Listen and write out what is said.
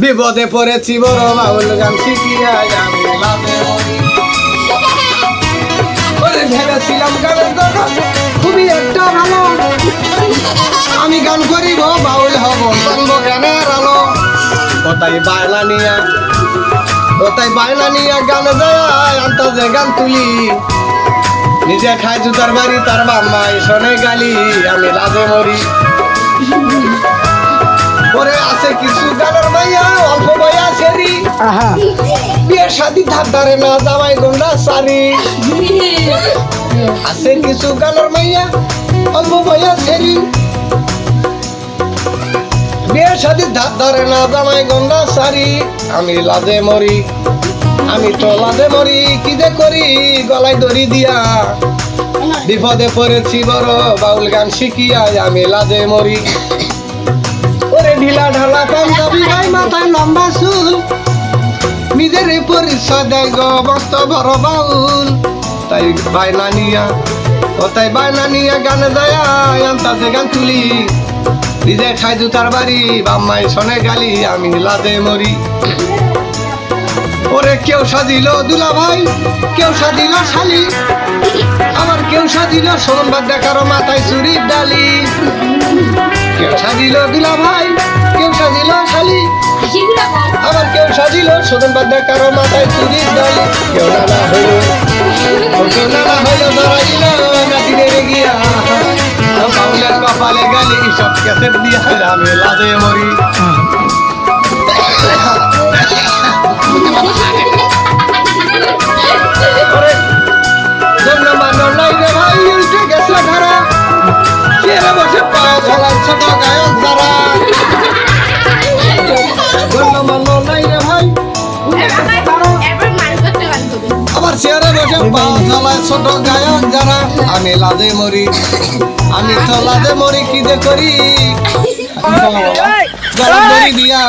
বিপদে পড়েছি বড় বাউল গান শিখিয়া আমি লাভে মরি। ওরে ভেবেছিলাম গানের কথা খুবই একটা ভালো, আমি গান করিব বাউল হব শুনব গানের আলো। ওটাই বায়না নিয়া গান যায় আন্তাজে গান তুলি, নিজে খায় জুতার বাড়ি তার বাম্মাই শোনে গালি আমি লাজে মরি। পরে আছে কিছু গানের মাইয়া অল্প বয়সেরই, বিয়ের শাদী ধার ধারে না জামাই গন্ডা সারি। আছে কিছু গানের মাইয়া অল্প বয়সেরই, বিয়ের শাদী ধার ধারে না জামাই গন্ডা সারি আমি লাজে মরি। আমি তো লাজে মরি কি যে করি গলায় দড়ি দিয়া, বিপদে পড়েছি বড় বাউল গান শিখিয়া আমি লাজে মরি। ওরে ঢিলা ঢালা পাঞ্জাবি ভাই মাথায় লম্বা চুল, নিজের পরিচয় দেয় গো মস্ত বড় বাউল। তাই বায়না নিয়া গানে যায় আন্তাজে গান তুলি, নিজে খাই জুতার বাড়ি বাম্মাই শোনে গালি আমি লাজে মরি। ওরে কেউ সাজিল দুলা ভাই, কেউ সাজিল শালি, আবার কেউ সাজিল সোমবার দেখারো মাথায় চুরির ডালি। কেউ সাজিল দুলা ভাই, কেউ সাজিল শালি, আবার কেউ সাজিল সোমবার দেখারো মাথায় চুরির ডালি। কেউ নানা হইল ধরাইল নাতিদের গিয়া, বাউলের কপালে গালি সব ক্যাসেট দিয়া আমি লাজে মরি। ভাই উল্টে গেছে ধারা, চেয়ারে বসে পায়ে ঝালায় ছোট গায়ক যারা। আবার চেয়ারে বসে পায়ে ঝালায় ছোট গায়ক যারা আমি লাজে মরি। আমি তো লাজে মরি কি যে করি গলা দড়ি দিয়া।